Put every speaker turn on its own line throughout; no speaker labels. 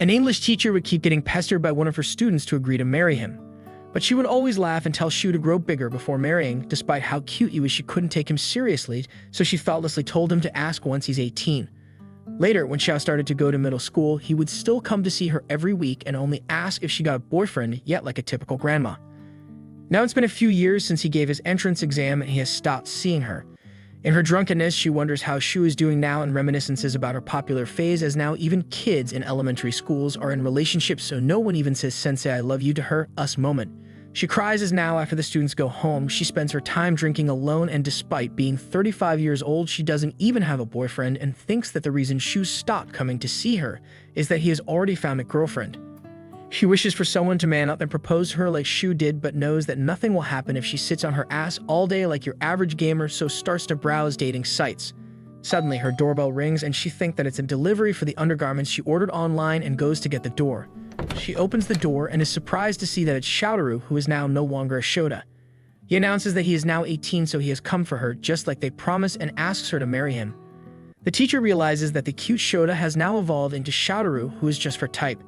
An English teacher would keep getting pestered by one of her students to agree to marry him. But she would always laugh and tell Shu to grow bigger before marrying, despite how cute he was. She couldn't take him seriously, so she thoughtlessly told him to ask once he's 18. Later, when Xiao started to go to middle school, he would still come to see her every week and only ask if she got a boyfriend, yet like a typical grandma. Now it's been a few years since he gave his entrance exam and he has stopped seeing her. In her drunkenness, she wonders how Shu is doing now and reminiscences about her popular phase, as now even kids in elementary schools are in relationships, so no one even says "Sensei, I love you" to her us moment. She cries as now, after the students go home, she spends her time drinking alone, and despite being 35 years old, she doesn't even have a boyfriend and thinks that the reason Shu stopped coming to see her is that he has already found a girlfriend. She wishes for someone to man up and propose to her like Shu did, but knows that nothing will happen if she sits on her ass all day like your average gamer, so starts to browse dating sites. Suddenly, her doorbell rings and she thinks that it's a delivery for the undergarments she ordered online and goes to get the door. She opens the door and is surprised to see that it's Shoutaru, who is now no longer a Shota. He announces that he is now 18, so he has come for her, just like they promised, and asks her to marry him. The teacher realizes that the cute Shota has now evolved into Shoutaru, who is just her type.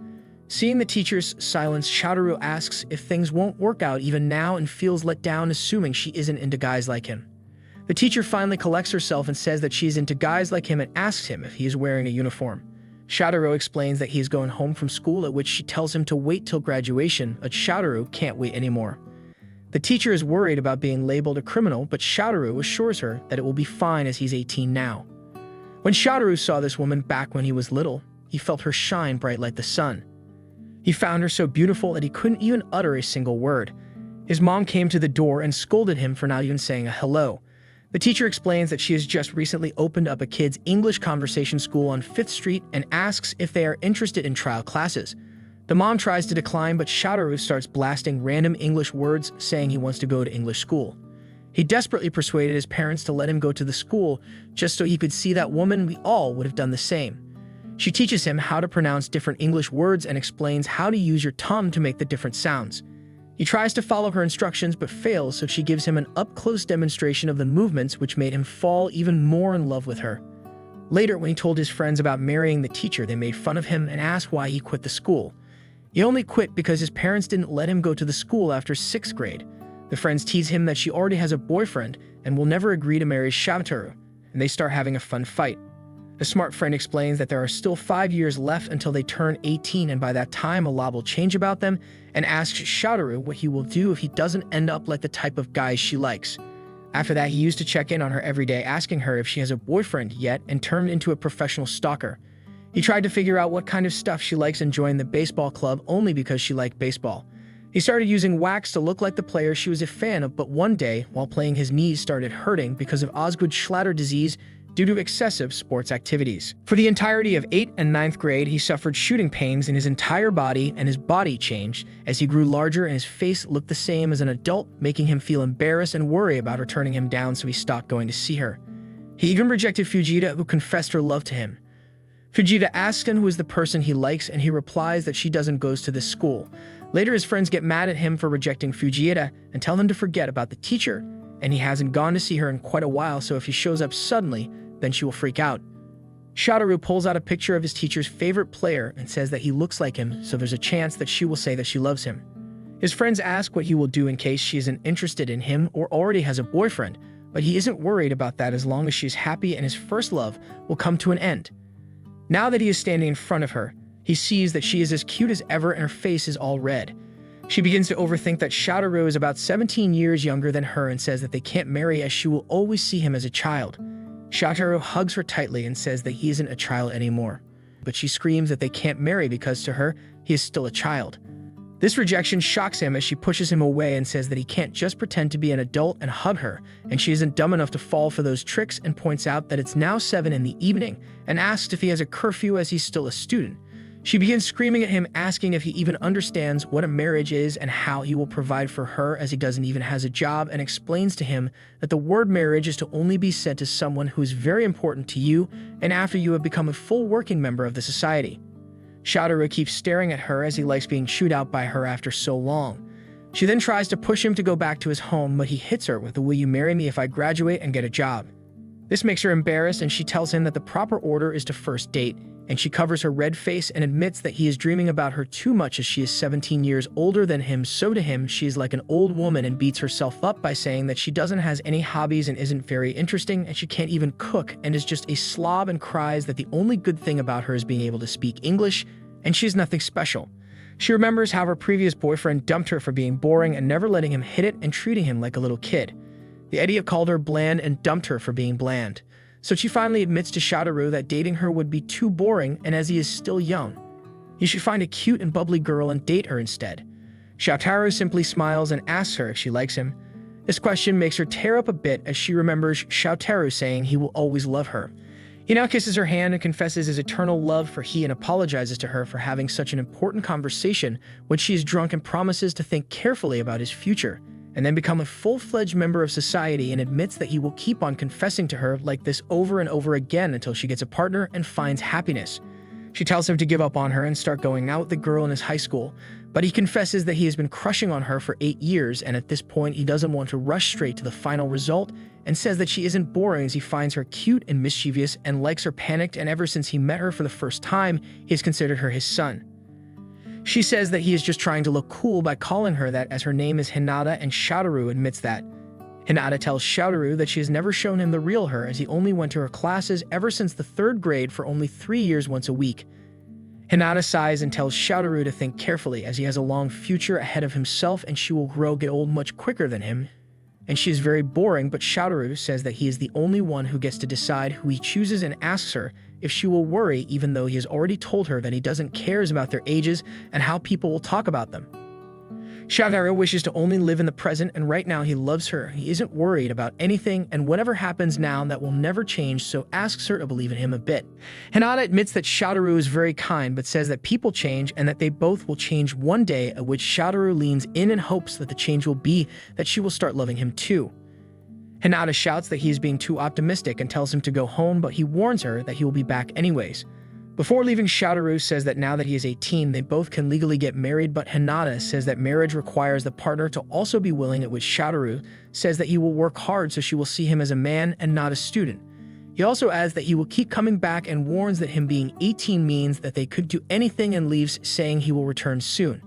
Seeing the teacher's silence, Shoutaru asks if things won't work out even now and feels let down, assuming she isn't into guys like him. The teacher finally collects herself and says that she is into guys like him and asks him if he is wearing a uniform. Shoutaru explains that he is going home from school, at which she tells him to wait till graduation, but Shoutaru can't wait anymore. The teacher is worried about being labeled a criminal, but Shoutaru assures her that it will be fine as he's 18 now. When Shoutaru saw this woman back when he was little, he felt her shine bright like the sun. He found her so beautiful that he couldn't even utter a single word. His mom came to the door and scolded him for not even saying a hello. The teacher explains that she has just recently opened up a kids' English conversation school on 5th Street and asks if they are interested in trial classes. The mom tries to decline, but Shoutaru starts blasting random English words, saying he wants to go to English school. He desperately persuaded his parents to let him go to the school just so he could see that woman. We all would have done the same. She teaches him how to pronounce different English words and explains how to use your tongue to make the different sounds. He tries to follow her instructions but fails, so she gives him an up-close demonstration of the movements, which made him fall even more in love with her. Later, when he told his friends about marrying the teacher, they made fun of him and asked why he quit the school. He only quit because his parents didn't let him go to the school after 6th grade. The friends tease him that she already has a boyfriend and will never agree to marry Shoutaru, and they start having a fun fight. The smart friend explains that there are still 5 years left until they turn 18, and by that time a lot will change about them, and asks Shoutaru what he will do if he doesn't end up like the type of guys she likes. After that, he used to check in on her every day, asking her if she has a boyfriend yet, and turned into a professional stalker. He tried to figure out what kind of stuff she likes and joined the baseball club only because she liked baseball. He started using wax to look like the player she was a fan of, but one day, while playing, his knees started hurting because of Osgood-Schlatter disease due to excessive sports activities. For the entirety of 8th and 9th grade, he suffered shooting pains in his entire body, and his body changed as he grew larger and his face looked the same as an adult, making him feel embarrassed and worry about her turning him down, so he stopped going to see her. He even rejected Fujita, who confessed her love to him. Fujita asks him who is the person he likes, and he replies that she doesn't go to this school. Later, his friends get mad at him for rejecting Fujita and tell him to forget about the teacher, and he hasn't gone to see her in quite a while, so if he shows up suddenly, then she will freak out. Shoutaru pulls out a picture of his teacher's favorite player and says that he looks like him, so there's a chance that she will say that she loves him. His friends ask what he will do in case she isn't interested in him or already has a boyfriend, but he isn't worried about that as long as she's happy and his first love will come to an end. Now that he is standing in front of her, he sees that she is as cute as ever and her face is all red. She begins to overthink that Shoutaru is about 17 years younger than her and says that they can't marry as she will always see him as a child. Shoutaru hugs her tightly and says that he isn't a child anymore, but she screams that they can't marry because to her, he is still a child. This rejection shocks him as she pushes him away and says that he can't just pretend to be an adult and hug her, and she isn't dumb enough to fall for those tricks, and points out that it's now 7 in the evening and asks if he has a curfew as he's still a student. She begins screaming at him, asking if he even understands what a marriage is and how he will provide for her as he doesn't even has a job, and explains to him that the word marriage is to only be said to someone who is very important to you and after you have become a full working member of the society. Shoutaru keeps staring at her as he likes being chewed out by her after so long. She then tries to push him to go back to his home, but he hits her with the "Will you marry me if I graduate and get a job?" This makes her embarrassed, and she tells him that the proper order is to first date, and she covers her red face and admits that he is dreaming about her too much as she is 17 years older than him, so to him she is like an old woman, and beats herself up by saying that she doesn't has any hobbies and isn't very interesting and she can't even cook and is just a slob, and cries that the only good thing about her is being able to speak English and she's nothing special. She remembers how her previous boyfriend dumped her for being boring and never letting him hit it and treating him like a little kid. The idiot called her bland and dumped her for being bland. So she finally admits to Shadowru that dating her would be too boring, and as he is still young, he should find a cute and bubbly girl and date her instead. Shadowru simply smiles and asks her if she likes him. This question makes her tear up a bit as she remembers Shadowru saying he will always love her. He now kisses her hand and confesses his eternal love for her and apologizes to her for having such an important conversation when she is drunk, and promises to think carefully about his future and then become a full-fledged member of society, and admits that he will keep on confessing to her like this over and over again until she gets a partner and finds happiness. She tells him to give up on her and start going out with the girl in his high school, but he confesses that he has been crushing on her for 8 years, and at this point he doesn't want to rush straight to the final result, and says that she isn't boring as he finds her cute and mischievous and likes her panicked, and ever since he met her for the first time, he has considered her his son. She says that he is just trying to look cool by calling her that as her name is Hinata, and Shadowru admits that. Hinata tells Shadowru that she has never shown him the real her, as he only went to her classes ever since the 3rd grade for only 3 years once a week. Hinata sighs and tells Shadowru to think carefully as he has a long future ahead of himself and she will get old much quicker than him. And she is very boring, but Shadowru says that he is the only one who gets to decide who he chooses, and asks her if she will worry, even though he has already told her that he doesn't care about their ages and how people will talk about them. Shadowru wishes to only live in the present, and right now he loves her. He isn't worried about anything, and whatever happens now, that will never change, so asks her to believe in him a bit. Hinata admits that Shadowru is very kind, but says that people change and that they both will change one day, at which Shadowru leans in and hopes that the change will be that she will start loving him too. Hinata shouts that he is being too optimistic and tells him to go home, but he warns her that he will be back anyways. Before leaving, Shadowru says that now that he is 18, they both can legally get married, but Hinata says that marriage requires the partner to also be willing, at which Shadowru says that he will work hard so she will see him as a man and not a student. He also adds that he will keep coming back and warns that him being 18 means that they could do anything, and leaves saying he will return soon.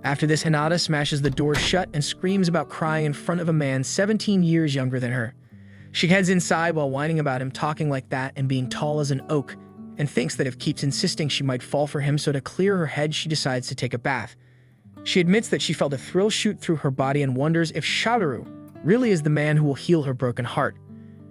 After this, Hinata smashes the door shut and screams about crying in front of a man 17 years younger than her. She heads inside while whining about him talking like that and being tall as an oak, and thinks that if keeps insisting she might fall for him, so to clear her head she decides to take a bath. She admits that she felt a thrill shoot through her body and wonders if Shadowru really is the man who will heal her broken heart.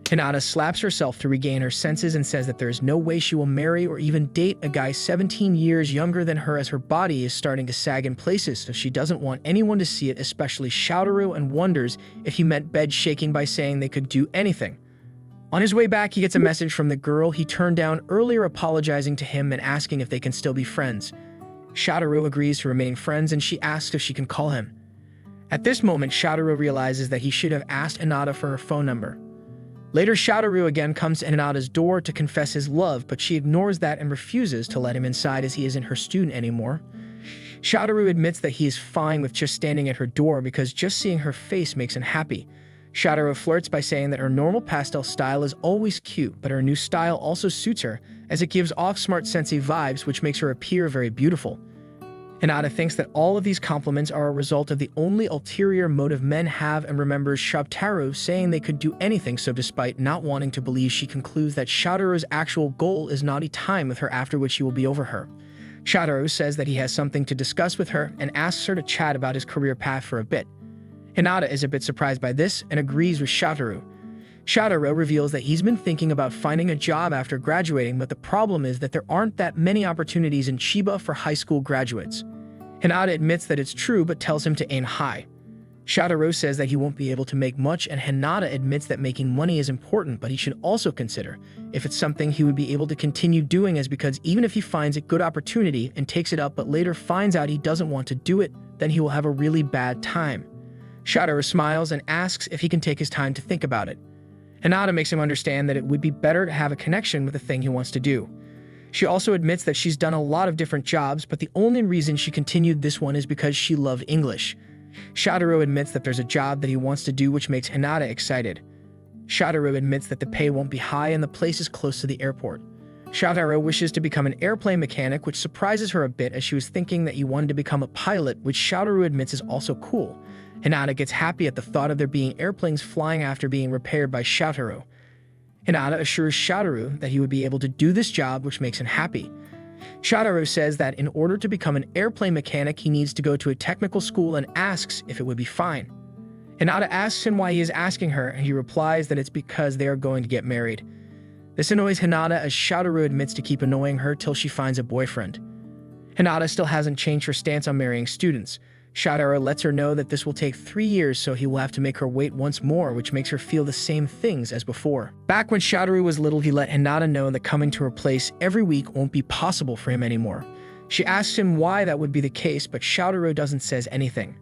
Hinata slaps herself to regain her senses and says that there is no way she will marry or even date a guy 17 years younger than her, as her body is starting to sag in places, so she doesn't want anyone to see it, especially Shadowru, and wonders if he meant bed shaking by saying they could do anything. On his way back, he gets a message from the girl he turned down earlier, apologizing to him and asking if they can still be friends. Shadowru agrees to remaining friends, and she asks if she can call him. At this moment, Shadowru realizes that he should have asked Hinata for her phone number. Later, Shadowru again comes to Hinata's door to confess his love, but she ignores that and refuses to let him inside as he isn't her student anymore. Shadowru admits that he is fine with just standing at her door because just seeing her face makes him happy. Shadowru flirts by saying that her normal pastel style is always cute, but her new style also suits her, as it gives off smart sensei vibes, which makes her appear very beautiful. Hinata thinks that all of these compliments are a result of the only ulterior motive men have, and remembers Shadowru saying they could do anything, so despite not wanting to believe, she concludes that Shadowru's actual goal is naughty time with her, after which he will be over her. Shadowru says that he has something to discuss with her and asks her to chat about his career path for a bit. Hinata is a bit surprised by this and agrees with Shadowru. Shadowru reveals that he's been thinking about finding a job after graduating, but the problem is that there aren't that many opportunities in Chiba for high school graduates. Hinata admits that it's true, but tells him to aim high. Shadowru says that he won't be able to make much, and Hinata admits that making money is important, but he should also consider if it's something he would be able to continue doing, as because even if he finds a good opportunity and takes it up but later finds out he doesn't want to do it, then he will have a really bad time. Shadowru smiles and asks if he can take his time to think about it. Hinata makes him understand that it would be better to have a connection with the thing he wants to do. She also admits that she's done a lot of different jobs, but the only reason she continued this one is because she loved English. Shadowru admits that there's a job that he wants to do, which makes Hinata excited. Shadowru admits that the pay won't be high and the place is close to the airport. Shotaro wishes to become an airplane mechanic, which surprises her a bit as she was thinking that he wanted to become a pilot, which Shotaro admits is also cool. Hinata gets happy at the thought of there being airplanes flying after being repaired by Shotaro. Hinata assures Shotaro that he would be able to do this job, which makes him happy. Shotaro says that in order to become an airplane mechanic, he needs to go to a technical school and asks if it would be fine. Hinata asks him why he is asking her, and he replies that it's because they are going to get married. This annoys Hinata as Shotaro admits to keep annoying her till she finds a boyfriend. Hinata still hasn't changed her stance on marrying students. Shotaro lets her know that this will take 3 years, so he will have to make her wait once more, which makes her feel the same things as before. Back when Shotaro was little, he let Hinata know that coming to her place every week won't be possible for him anymore. She asks him why that would be the case, but Shotaro doesn't say anything.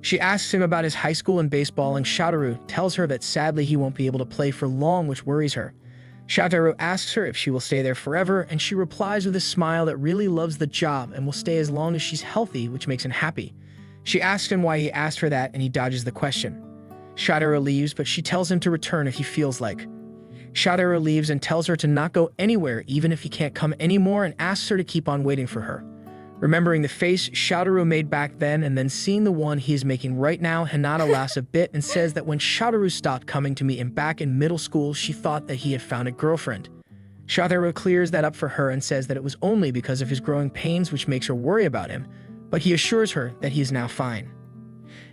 She asks him about his high school and baseball, and Shotaro tells her that sadly he won't be able to play for long, which worries her. Shotaro asks her if she will stay there forever, and she replies with a smile that really loves the job and will stay as long as she's healthy, which makes him happy. She asks him why he asked her that, and he dodges the question. Shotaro leaves, but she tells him to return if he feels like. Shotaro leaves and tells her to not go anywhere even if he can't come anymore, and asks her to keep on waiting for her. Remembering the face Shotaro made back then and then seeing the one he is making right now, Hinata laughs a bit and says that when Shotaro stopped coming to meet him back in middle school, she thought that he had found a girlfriend. Shotaro clears that up for her and says that it was only because of his growing pains, which makes her worry about him, but he assures her that he is now fine.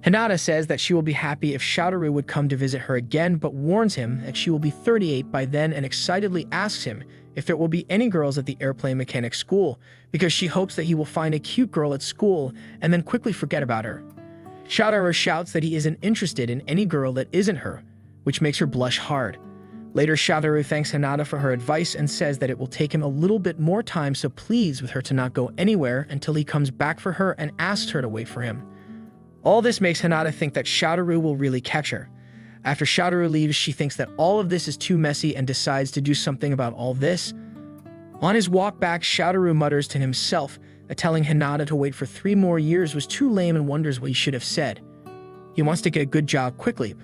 Hinata says that she will be happy if Shotaro would come to visit her again, but warns him that she will be 38 by then and excitedly asks him if there will be any girls at the airplane mechanic school, because she hopes that he will find a cute girl at school and then quickly forget about her. Shotaro shouts that he isn't interested in any girl that isn't her, which makes her blush hard. Later, Shotaro thanks Hinata for her advice and says that it will take him a little bit more time, so pleads with her to not go anywhere until he comes back for her and asks her to wait for him. All this makes Hinata think that Shotaro will really catch her. After Shotaro leaves, she thinks that all of this is too messy and decides to do something about all this. On his walk back, Shotaro mutters to himself that telling Hinata to wait for 3 more years was too lame and wonders what he should have said. He wants to get a good job quickly,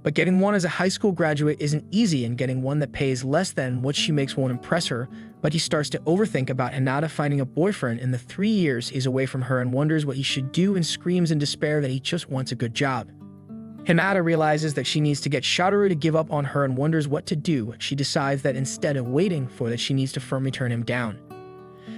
but getting one as a high school graduate isn't easy, and getting one that pays less than what she makes won't impress her, but he starts to overthink about Hinata finding a boyfriend in the 3 years he's away from her and wonders what he should do and screams in despair that he just wants a good job. Hinata realizes that she needs to get Shotaro to give up on her and wonders what to do. She decides that instead of waiting for that, she needs to firmly turn him down.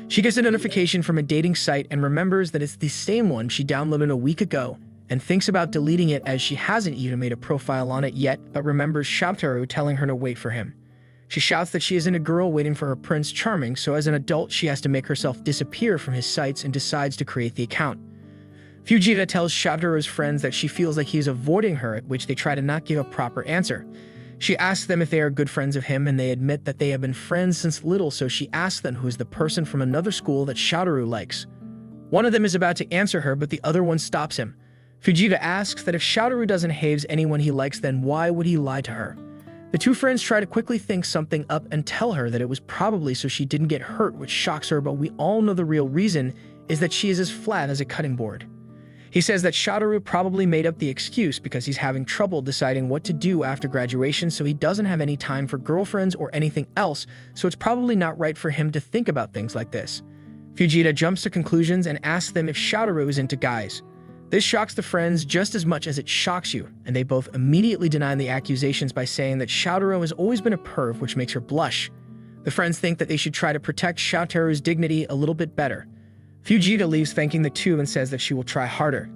She gets a notification from a dating site and remembers that it's the same one she downloaded a week ago, and thinks about deleting it as she hasn't even made a profile on it yet, but remembers Shotaro telling her to wait for him. She shouts that she isn't a girl waiting for her Prince Charming, so as an adult she has to make herself disappear from his sites and decides to create the account. Fujita tells Shotaro's friends that she feels like he is avoiding her, at which they try to not give a proper answer. She asks them if they are good friends of him, and they admit that they have been friends since little, so she asks them who is the person from another school that Shotaro likes. One of them is about to answer her, but the other one stops him. Fujita asks that if Shotaro doesn't hate anyone he likes, then why would he lie to her? The two friends try to quickly think something up and tell her that it was probably so she didn't get hurt, which shocks her, but we all know the real reason is that she is as flat as a cutting board. He says that Shotaro probably made up the excuse because he's having trouble deciding what to do after graduation, so he doesn't have any time for girlfriends or anything else, so it's probably not right for him to think about things like this. Fujita jumps to conclusions and asks them if Shotaro is into guys. This shocks the friends just as much as it shocks you, and they both immediately deny the accusations by saying that Shotaro has always been a perv, which makes her blush. The friends think that they should try to protect Shotaro's dignity a little bit better. Fujita leaves thanking the two and says that she will try harder.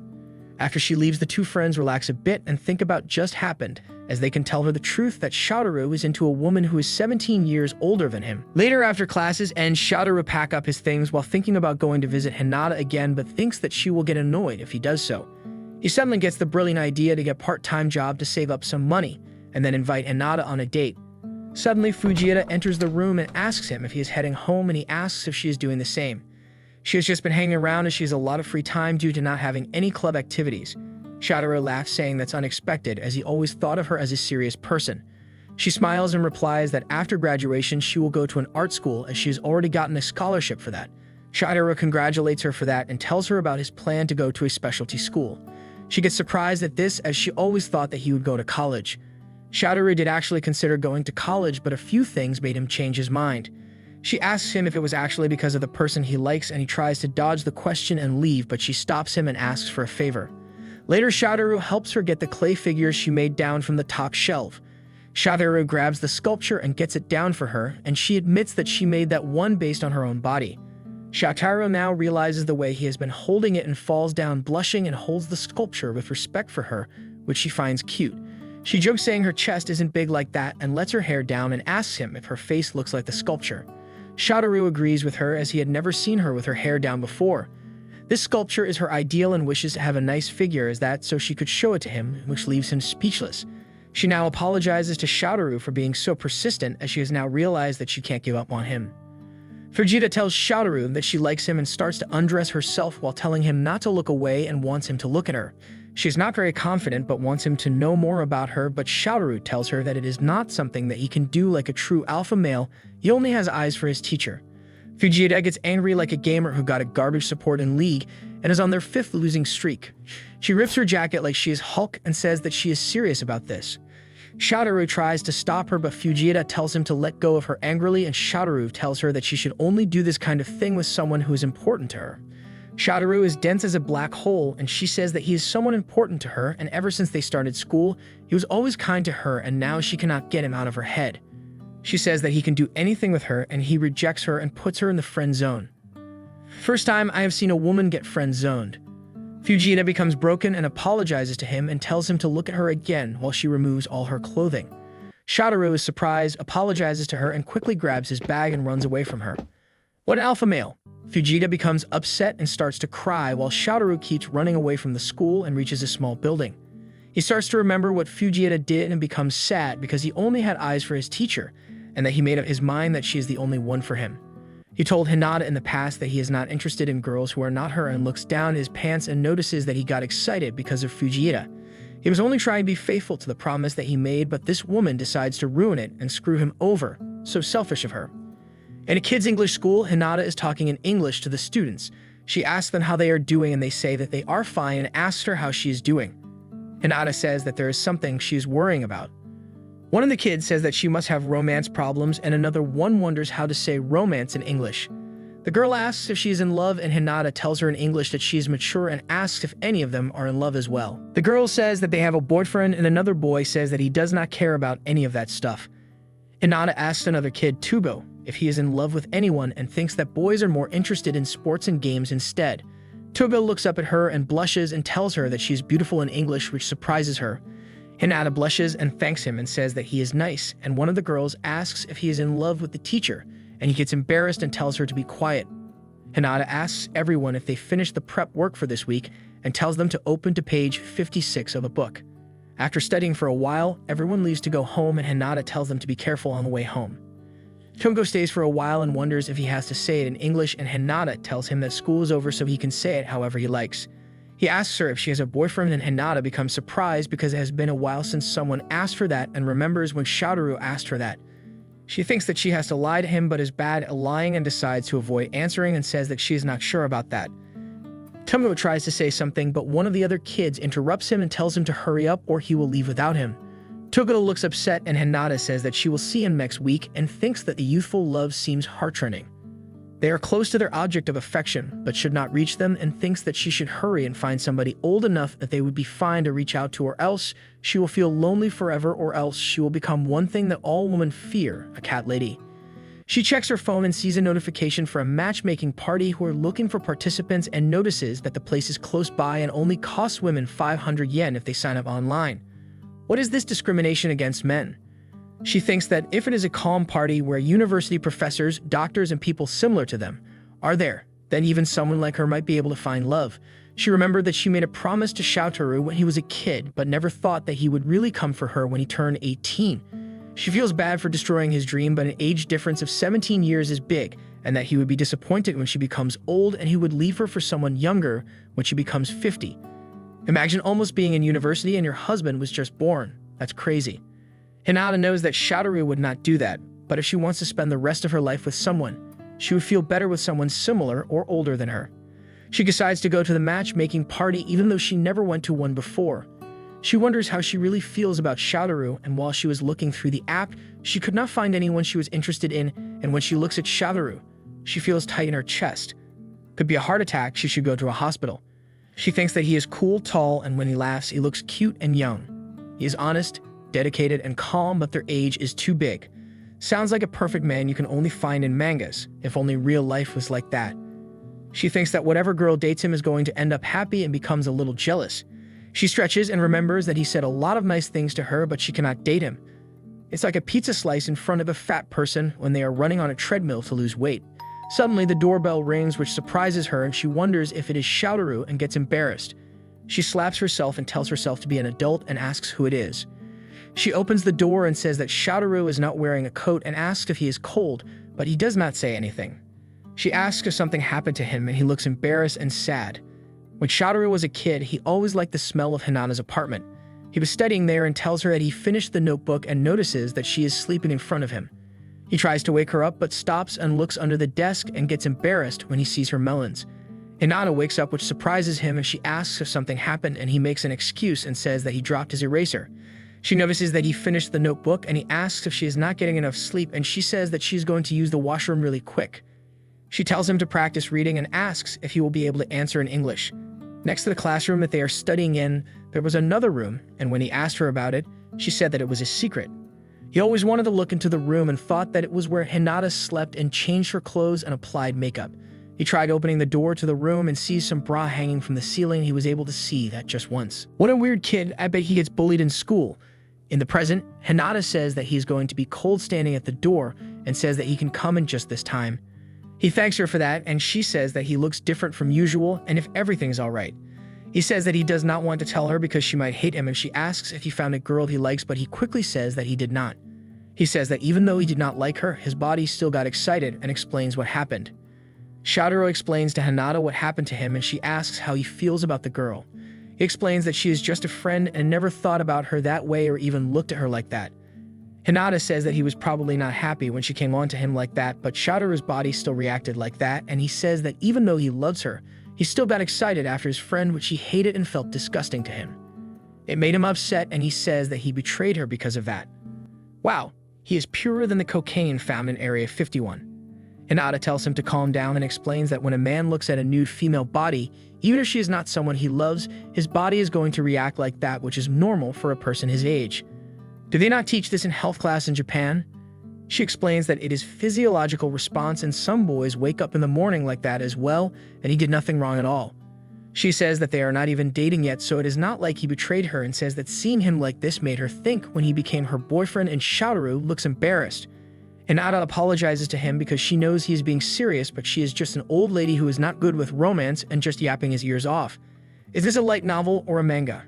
After she leaves, the two friends relax a bit and think about just happened, as they can tell her the truth that Shotaro is into a woman who is 17 years older than him. Later, after classes end, Shotaro pack up his things while thinking about going to visit Hinata again, but thinks that she will get annoyed if he does so. He suddenly gets the brilliant idea to get a part-time job to save up some money, and then invite Hinata on a date. Suddenly, Fujita enters the room and asks him if he is heading home, and he asks if she is doing the same. She has just been hanging around as she has a lot of free time due to not having any club activities. Shotaro laughs, saying that's unexpected, as he always thought of her as a serious person. She smiles and replies that after graduation she will go to an art school as she has already gotten a scholarship for that. Shotaro congratulates her for that and tells her about his plan to go to a specialty school. She gets surprised at this as she always thought that he would go to college. Shotaro did actually consider going to college, but a few things made him change his mind. She asks him if it was actually because of the person he likes, and he tries to dodge the question and leave, but she stops him and asks for a favor. Later, Shoutaru helps her get the clay figures she made down from the top shelf. Shoutaru grabs the sculpture and gets it down for her, and she admits that she made that one based on her own body. Shoutaru now realizes the way he has been holding it and falls down blushing and holds the sculpture with respect for her, which she finds cute. She jokes saying her chest isn't big like that and lets her hair down and asks him if her face looks like the sculpture. Shoutaru agrees with her as he had never seen her with her hair down before. This sculpture is her ideal and wishes to have a nice figure as that so she could show it to him, which leaves him speechless. She now apologizes to Shoutaru for being so persistent as she has now realized that she can't give up on him. Fujita tells Shoutaru that she likes him and starts to undress herself while telling him not to look away and wants him to look at her. She is not very confident but wants him to know more about her, but Shoutaru tells her that it is not something that he can do like a true alpha male. He only has eyes for his teacher. Fujita gets angry like a gamer who got a garbage support in League and is on their 5th losing streak. She rips her jacket like she is Hulk and says that she is serious about this. Shoutaru tries to stop her, but Fujita tells him to let go of her angrily, and Shoutaru tells her that she should only do this kind of thing with someone who is important to her. Shoutaru is dense as a black hole, and she says that he is someone important to her, and ever since they started school, he was always kind to her, and now she cannot get him out of her head. She says that he can do anything with her, and he rejects her and puts her in the friend zone. First time I have seen a woman get friend zoned. Fujita becomes broken and apologizes to him and tells him to look at her again while she removes all her clothing. Shoutaru is surprised, apologizes to her, and quickly grabs his bag and runs away from her. What an alpha male! Fujita becomes upset and starts to cry while Shoutaru keeps running away from the school and reaches a small building. He starts to remember what Fujita did and becomes sad because he only had eyes for his teacher and that he made up his mind that she is the only one for him. He told Hinata in the past that he is not interested in girls who are not her and looks down his pants and notices that he got excited because of Fujita. He was only trying to be faithful to the promise that he made, but this woman decides to ruin it and screw him over. So selfish of her. In a kids' English school, Hinata is talking in English to the students. She asks them how they are doing and they say that they are fine and asks her how she is doing. Hinata says that there is something she is worrying about. One of the kids says that she must have romance problems, and another one wonders how to say romance in English. The girl asks if she is in love, and Hinata tells her in English that she is mature and asks if any of them are in love as well. The girl says that they have a boyfriend, and another boy says that he does not care about any of that stuff. Hinata asks another kid, Tubo, if he is in love with anyone and thinks that boys are more interested in sports and games instead. Tubo looks up at her and blushes and tells her that she is beautiful in English, which surprises her. Hinata blushes and thanks him and says that he is nice, and one of the girls asks if he is in love with the teacher, and he gets embarrassed and tells her to be quiet. Hinata asks everyone if they finished the prep work for this week and tells them to open to page 56 of a book. After studying for a while, everyone leaves to go home, and Hinata tells them to be careful on the way home. Tungo stays for a while and wonders if he has to say it in English, and Hinata tells him that school is over so he can say it however he likes. He asks her if she has a boyfriend, and Hinata becomes surprised because it has been a while since someone asked for that and remembers when Shoutaru asked her that. She thinks that she has to lie to him but is bad at lying and decides to avoid answering and says that she is not sure about that. Tungo tries to say something, but one of the other kids interrupts him and tells him to hurry up or he will leave without him. Toguro looks upset, and Hinata says that she will see him next week and thinks that the youthful love seems heart-rending. They are close to their object of affection, but should not reach them, and thinks that she should hurry and find somebody old enough that they would be fine to reach out to, or else she will feel lonely forever, or else she will become one thing that all women fear, a cat lady. She checks her phone and sees a notification for a matchmaking party who are looking for participants and notices that the place is close by and only costs women 500 yen if they sign up online. What is this discrimination against men? She thinks that if it is a calm party where university professors, doctors, and people similar to them are there, then even someone like her might be able to find love. She remembered that she made a promise to Shoutaru when he was a kid, but never thought that he would really come for her when he turned 18. She feels bad for destroying his dream, but an age difference of 17 years is big, and that he would be disappointed when she becomes old and he would leave her for someone younger when she becomes 50. Imagine almost being in university and your husband was just born. That's crazy. Hinata knows that Shoutaru would not do that, but if she wants to spend the rest of her life with someone, she would feel better with someone similar or older than her. She decides to go to the matchmaking party even though she never went to one before. She wonders how she really feels about Shoutaru, and while she was looking through the app, she could not find anyone she was interested in, and when she looks at Shoutaru, she feels tight in her chest. Could be a heart attack, she should go to a hospital. She thinks that he is cool, tall, and when he laughs, he looks cute and young. He is honest, dedicated, and calm, but their age is too big. Sounds like a perfect man you can only find in mangas, if only real life was like that. She thinks that whatever girl dates him is going to end up happy and becomes a little jealous. She stretches and remembers that he said a lot of nice things to her, but she cannot date him. It's like a pizza slice in front of a fat person when they are running on a treadmill to lose weight. Suddenly, the doorbell rings, which surprises her, and she wonders if it is Shoutaru and gets embarrassed. She slaps herself and tells herself to be an adult and asks who it is. She opens the door and says that Shoutaru is not wearing a coat and asks if he is cold, but he does not say anything. She asks if something happened to him, and he looks embarrassed and sad. When Shoutaru was a kid, he always liked the smell of Hinata's apartment. He was studying there and tells her that he finished the notebook and notices that she is sleeping in front of him. He tries to wake her up but stops and looks under the desk and gets embarrassed when he sees her melons. Hinata wakes up, which surprises him, and she asks if something happened, and he makes an excuse and says that he dropped his eraser. She notices that he finished the notebook, and he asks if she is not getting enough sleep, and she says that she's going to use the washroom really quick. She tells him to practice reading and asks if he will be able to answer in English. Next to the classroom that they are studying in, there was another room, and when he asked her about it, she said that it was a secret. He always wanted to look into the room and thought that it was where Hinata slept and changed her clothes and applied makeup. He tried opening the door to the room and sees some bra hanging from the ceiling. He was able to see that just once. What a weird kid. I bet he gets bullied in school. In the present, Hinata says that he's going to be cold standing at the door and says that he can come in just this time. He thanks her for that, and she says that he looks different from usual and if everything's all right. He says that he does not want to tell her because she might hate him, and she asks if he found a girl he likes, but he quickly says that he did not. He says that even though he did not like her, his body still got excited and explains what happened. Shoutaru explains to Hinata what happened to him, and she asks how he feels about the girl. He explains that she is just a friend and never thought about her that way or even looked at her like that. Hinata says that he was probably not happy when she came on to him like that, but Shoutaru's body still reacted like that, and he says that even though he loves her, he still got excited after his friend, which he hated and felt disgusting to him. It made him upset, and he says that he betrayed her because of that. Wow, he is purer than the cocaine found in Area 51. Hinata tells him to calm down and explains that when a man looks at a nude female body, even if she is not someone he loves, his body is going to react like that, which is normal for a person his age. Do they not teach this in health class in Japan? She explains that it is physiological response, and some boys wake up in the morning like that as well, and he did nothing wrong at all. She says that they are not even dating yet, so it is not like he betrayed her, and says that seeing him like this made her think when he became her boyfriend, and Shoutaru looks embarrassed. Hinata apologizes to him because she knows he is being serious, but she is just an old lady who is not good with romance and just yapping his ears off. Is this a light novel or a manga?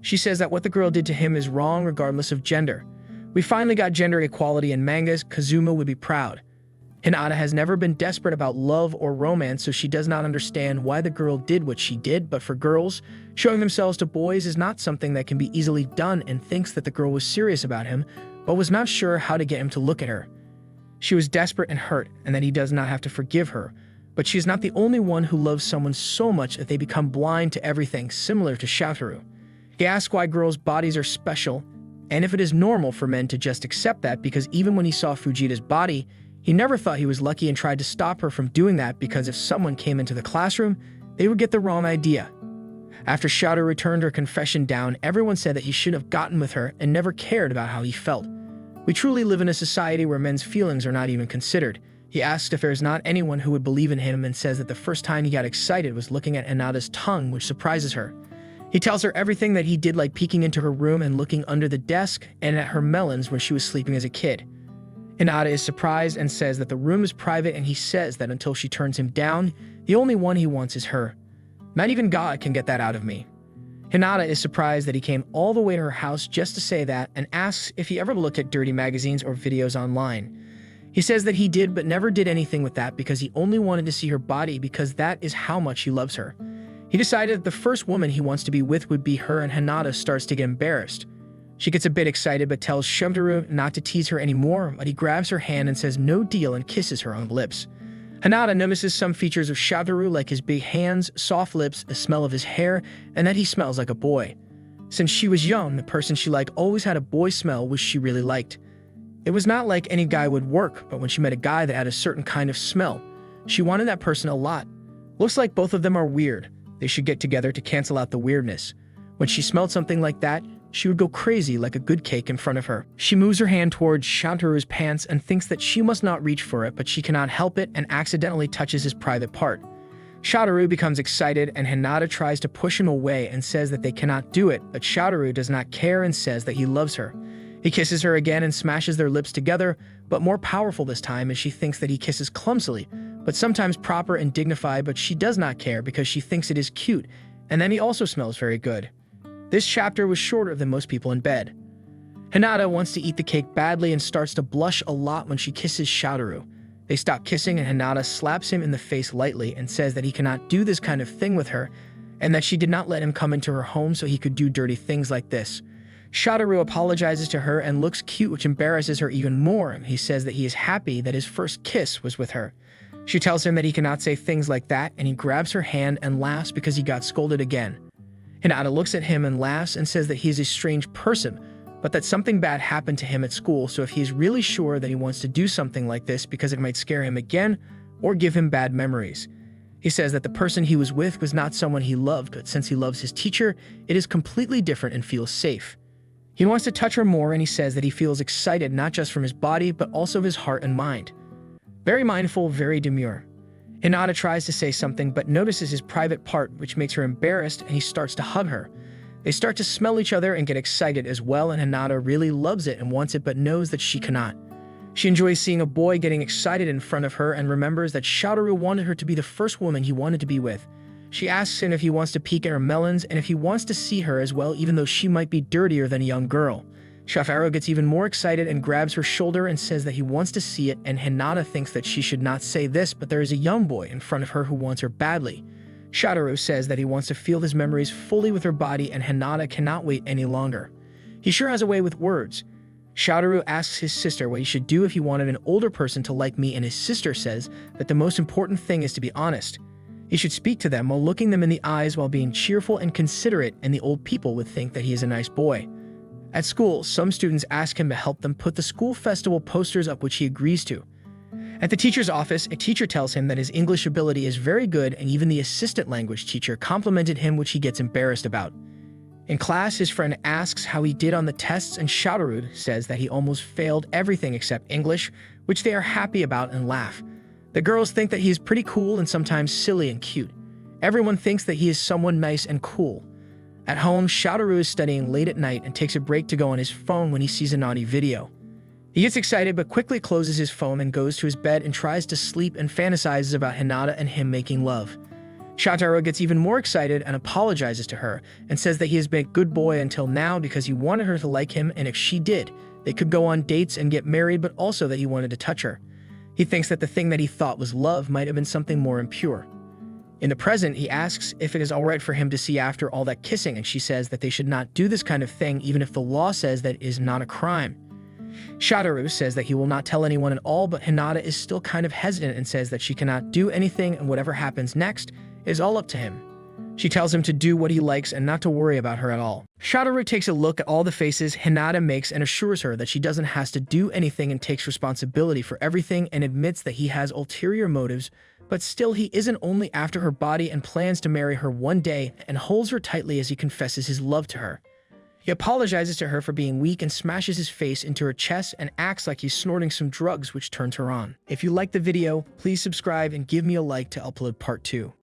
She says that what the girl did to him is wrong regardless of gender. We finally got gender equality in mangas. Kazuma would be proud. Hinata has never been desperate about love or romance, so she does not understand why the girl did what she did, but for girls, showing themselves to boys is not something that can be easily done, and thinks that the girl was serious about him, but was not sure how to get him to look at her. She was desperate and hurt, and that he does not have to forgive her, but she is not the only one who loves someone so much that they become blind to everything, similar to Shoutaru. He asks why girls' bodies are special, and if it is normal for men to just accept that, because even when he saw Fujita's body, he never thought he was lucky and tried to stop her from doing that, because if someone came into the classroom, they would get the wrong idea. After Shoutaru turned her confession down, everyone said that he should have gotten with her and never cared about how he felt. We truly live in a society where men's feelings are not even considered. He asks if there is not anyone who would believe in him, and says that the first time he got excited was looking at Hinata's tongue, which surprises her. He tells her everything that he did, like peeking into her room and looking under the desk and at her melons when she was sleeping as a kid. Hinata is surprised and says that the room is private, and he says that until she turns him down, the only one he wants is her. Not even God can get that out of me. Hinata is surprised that he came all the way to her house just to say that, and asks if he ever looked at dirty magazines or videos online. He says that he did, but never did anything with that because he only wanted to see her body, because that is how much he loves her. He decided that the first woman he wants to be with would be her, and Hinata starts to get embarrassed. She gets a bit excited but tells Shoutaru not to tease her anymore, but he grabs her hand and says no deal and kisses her on the lips. Hinata notices some features of Shoutaru, like his big hands, soft lips, the smell of his hair, and that he smells like a boy. Since she was young, the person she liked always had a boy smell which she really liked. It was not like any guy would work, but when she met a guy that had a certain kind of smell, she wanted that person a lot. Looks like both of them are weird. They should get together to cancel out the weirdness. When she smelled something like that, she would go crazy like a good cake in front of her. She moves her hand towards Shantaru's pants and thinks that she must not reach for it, but she cannot help it and accidentally touches his private part. Shantaru becomes excited and Hinata tries to push him away and says that they cannot do it, but Shantaru does not care and says that he loves her. He kisses her again and smashes their lips together, but more powerful this time as she thinks that he kisses clumsily, but sometimes proper and dignified, but she does not care because she thinks it is cute, and then he also smells very good. This chapter was shorter than most people in bed. Hinata wants to eat the cake badly and starts to blush a lot when she kisses Shantaru. They stop kissing and Hinata slaps him in the face lightly and says that he cannot do this kind of thing with her and that she did not let him come into her home so he could do dirty things like this. Shantaru apologizes to her and looks cute, which embarrasses her even more. He says that he is happy that his first kiss was with her. She tells him that he cannot say things like that and he grabs her hand and laughs because he got scolded again. Hinata looks at him and laughs and says that he is a strange person, but that something bad happened to him at school, so if he is really sure that he wants to do something like this because it might scare him again or give him bad memories. He says that the person he was with was not someone he loved, but since he loves his teacher, it is completely different and feels safe. He wants to touch her more and he says that he feels excited not just from his body, but also of his heart and mind. Very mindful, very demure. Hinata tries to say something but notices his private part, which makes her embarrassed, and he starts to hug her. They start to smell each other and get excited as well, and Hinata really loves it and wants it but knows that she cannot. She enjoys seeing a boy getting excited in front of her and remembers that Shantaru wanted her to be the first woman he wanted to be with. She asks him if he wants to peek at her melons and if he wants to see her as well, even though she might be dirtier than a young girl. Shantaru gets even more excited and grabs her shoulder and says that he wants to see it, and Hinata thinks that she should not say this, but there is a young boy in front of her who wants her badly. Shantaru says that he wants to feel his memories fully with her body, and Hinata cannot wait any longer. He sure has a way with words. Shantaru asks his sister what he should do if he wanted an older person to like me, and his sister says that the most important thing is to be honest. He should speak to them while looking them in the eyes while being cheerful and considerate, and the old people would think that he is a nice boy. At school, some students ask him to help them put the school festival posters up, which he agrees to. At the teacher's office, a teacher tells him that his English ability is very good, and even the assistant language teacher complimented him, which he gets embarrassed about. In class, his friend asks how he did on the tests, and Shantaru says that he almost failed everything except English, which they are happy about and laugh. The girls think that he is pretty cool and sometimes silly and cute. Everyone thinks that he is someone nice and cool. At home, Shantaru is studying late at night and takes a break to go on his phone when he sees a naughty video. He gets excited but quickly closes his phone and goes to his bed and tries to sleep and fantasizes about Hinata and him making love. Shantaru gets even more excited and apologizes to her and says that he has been a good boy until now because he wanted her to like him, and if she did, they could go on dates and get married, but also that he wanted to touch her. He thinks that the thing that he thought was love might have been something more impure. In the present, he asks if it is alright for him to see after all that kissing, and she says that they should not do this kind of thing even if the law says that it is not a crime. Shantaru says that he will not tell anyone at all, but Hinata is still kind of hesitant and says that she cannot do anything, and whatever happens next is all up to him. She tells him to do what he likes and not to worry about her at all. Shantaru takes a look at all the faces Hinata makes and assures her that she doesn't have to do anything and takes responsibility for everything, and admits that he has ulterior motives, but still he isn't only after her body and plans to marry her one day, and holds her tightly as he confesses his love to her. He apologizes to her for being weak and smashes his face into her chest and acts like he's snorting some drugs, which turns her on. If you liked the video, please subscribe and give me a like to upload part 2.